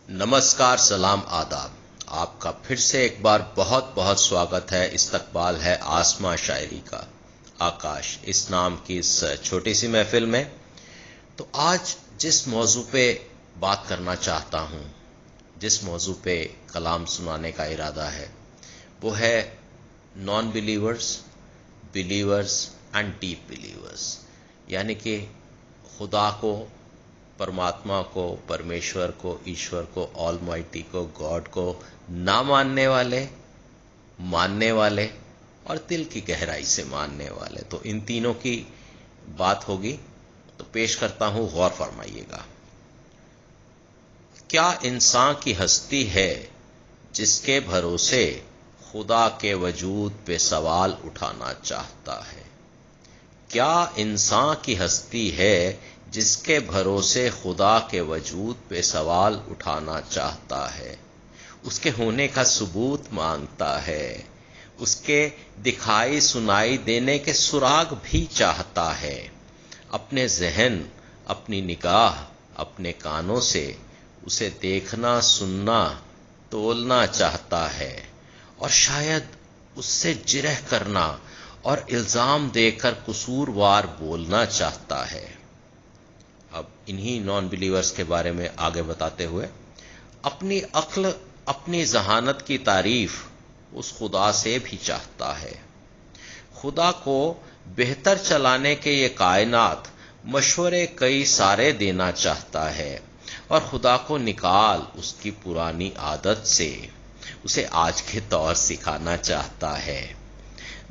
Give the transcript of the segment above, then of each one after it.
नमस्कार, सलाम, आदाब। आपका फिर से एक बार बहुत बहुत स्वागत है। इस्तकबाल है आसमां शायरी का, आकाश इस नाम की इस छोटी सी महफिल में। तो आज जिस मौजू पे बात करना चाहता हूँ, जिस मौजू पे कलाम सुनाने का इरादा है, वो है non believers, believers and deep believers. यानी कि खुदा को, परमात्मा को, परमेश्वर को, ईश्वर को, ऑलमाइटी को, गॉड को ना मानने वाले, मानने वाले और दिल की गहराई से मानने वाले। तो इन तीनों की बात होगी। तो पेश करता हूं, गौर फरमाइएगा। क्या इंसान की हस्ती है जिसके भरोसे खुदा के वजूद पे सवाल उठाना चाहता है? क्या इंसान की हस्ती है जिसके भरोसे खुदा के वजूद पे सवाल उठाना चाहता है? उसके होने का सबूत मांगता है, उसके दिखाई सुनाई देने के सुराग भी चाहता है। अपने जहन, अपनी निगाह, अपने कानों से उसे देखना, सुनना, तोलना चाहता है और शायद उससे जिरह करना और इल्जाम देकर कसूरवार बोलना चाहता है। अब इन्हीं नॉन बिलीवर्स के बारे में आगे बताते हुए, अपनी अक्ल, अपनी जहानत की तारीफ उस खुदा से भी चाहता है। खुदा को बेहतर चलाने के ये कायनात मशवरे कई सारे देना चाहता है और खुदा को निकाल उसकी पुरानी आदत से उसे आज के तौर सिखाना चाहता है।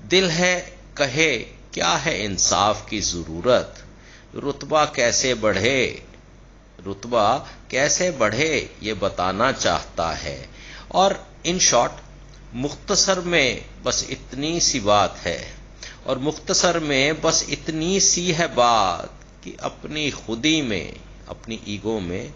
दिल है कहे क्या है इंसाफ की जरूरत, रुतबा कैसे बढ़े, रुतबा कैसे बढ़े ये बताना चाहता है। और इन शॉर्ट, मुख्तसर में बस इतनी सी बात है, और मुख्तसर में बस इतनी सी है बात कि अपनी खुदी में, अपनी ईगो में,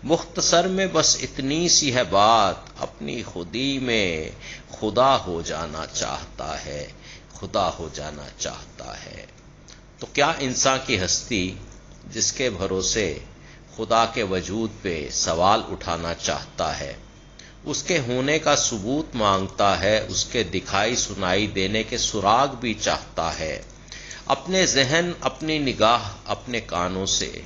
मुख्तसर में बस इतनी सी है बात, अपनी खुदी में खुदा हो जाना चाहता है, खुदा हो जाना चाहता है। तो क्या इंसान की हस्ती जिसके भरोसे खुदा के वजूद पे सवाल उठाना चाहता है, उसके होने का सबूत मांगता है, उसके दिखाई सुनाई देने के सुराग भी चाहता है। अपने जहन, अपनी निगाह, अपने कानों से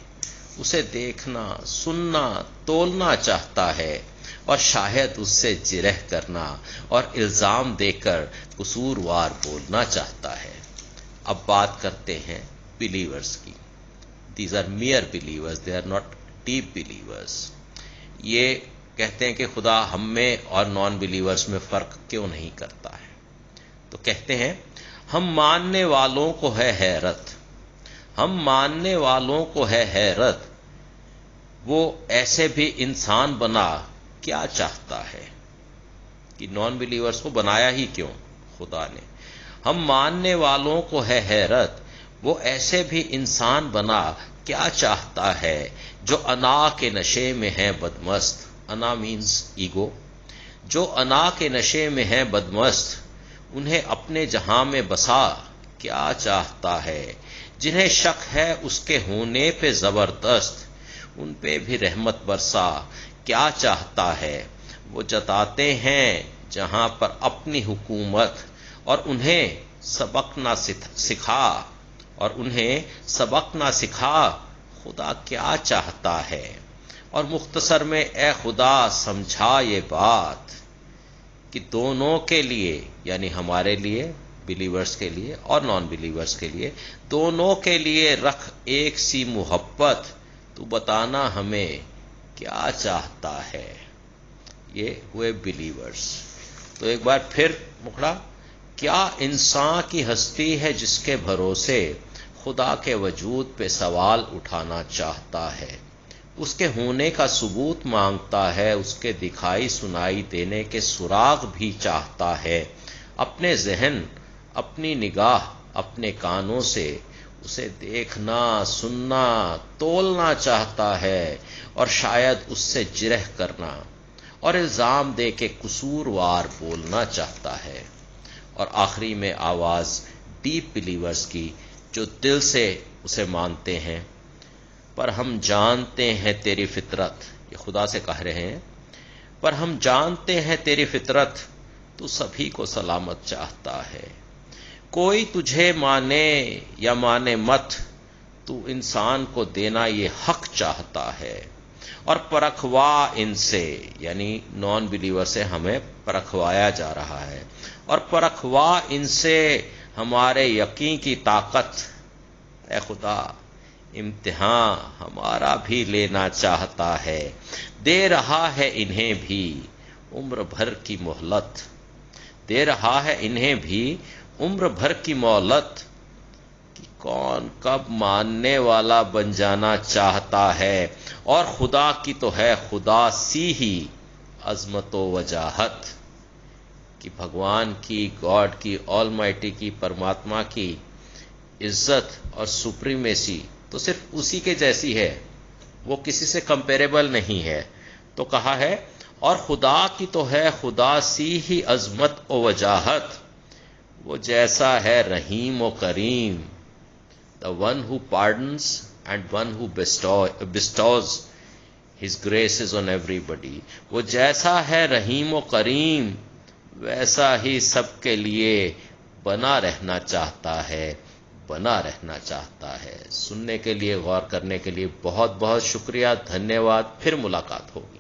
उसे देखना, सुनना, तोलना चाहता है और शायद उससे जिरह करना और इल्जाम देकर कसूरवार बोलना चाहता है। अब बात करते हैं बिलीवर्स की। These are mere believers, they are not deep believers. ये कहते हैं कि खुदा हम में और नॉन बिलीवर्स में फर्क क्यों नहीं करता है? तो कहते हैं, हम मानने वालों को है हैरत, हम मानने वालों को है हैरत, वो ऐसे भी इंसान बना क्या चाहता है? कि नॉन बिलीवर्स को बनाया ही क्यों खुदा ने? हम मानने वालों को है हैरत, वो ऐसे भी इंसान बना क्या चाहता है, जो अना के नशे में है बदमस्त। अना मीन्स ईगो। जो अना के नशे में है बदमस्त, उन्हें अपने जहां में बसा क्या चाहता है। जिन्हें शक है उसके होने पे जबरदस्त, उन पे भी रहमत बरसा क्या चाहता है। वो जताते हैं जहां पर अपनी हुकूमत, और उन्हें सबक ना सिखा, और उन्हें सबक ना सिखा खुदा क्या चाहता है। और मुख्तसर में ए खुदा समझा ये बात कि दोनों के लिए, यानी हमारे लिए, बिलीवर्स के लिए और नॉन बिलीवर्स के लिए, दोनों के लिए रख एक सी मोहब्बत, तू बताना हमें क्या चाहता है। ये हुए बिलीवर्स। तो एक बार फिर मुखड़ा, क्या इंसान की हस्ती है जिसके भरोसे खुदा के वजूद पे सवाल उठाना चाहता है, उसके होने का सबूत मांगता है, उसके दिखाई सुनाई देने के सुराग भी चाहता है। अपने जहन, अपनी निगाह, अपने कानों से उसे देखना, सुनना, तोलना चाहता है और शायद उससे जिरह करना और इल्जाम दे के कसूरवार बोलना चाहता है। और आखिरी में आवाज डीप बिलीवर्स की, जो दिल से उसे मानते हैं। पर हम जानते हैं तेरी फितरत, ये खुदा से कह रहे हैं, پر ہم جانتے ہیں تیری فطرت تو سبھی کو سلامت چاہتا ہے۔ کوئی تجھے مانے یا مانے مت، تو انسان کو دینا یہ حق چاہتا ہے، اور پرکھوا ان سے، یعنی نان بلیور سے ہمیں پرکھوایا جا رہا ہے، اور پرکھوا ان سے ہمارے یقین کی طاقت۔ اے خدا، امتحان ہمارا بھی لینا چاہتا ہے، دے رہا ہے انہیں بھی عمر بھر کی مہلت، دے رہا ہے انہیں بھی عمر بھر کی مہلت، کہ کون کب ماننے والا بن جانا چاہتا ہے، اور خدا کی تو ہے خدا سی ہی عظمت و وجاہت، کہ بھگوان کی، گاڈ کی، آل مائٹی کی، پرماتما کی عزت اور سپریمیسی تو صرف اسی کے جیسی ہے، وہ کسی سے کمپیریبل نہیں ہے۔ تو کہا ہے اور خدا کی تو ہے خدا سی ہی عظمت و وجاہت، وہ جیسا ہے رحیم و کریم، the one who pardons and one who bestows his graces on everybody، وہ جیسا ہے رحیم و کریم ویسا ہی سب کے لیے بنا رہنا چاہتا ہے، بنا رہنا چاہتا ہے۔ سننے کے لیے، غور کرنے کے لیے بہت بہت شکریہ، دھنیہ واد، پھر ملاقات ہوگی۔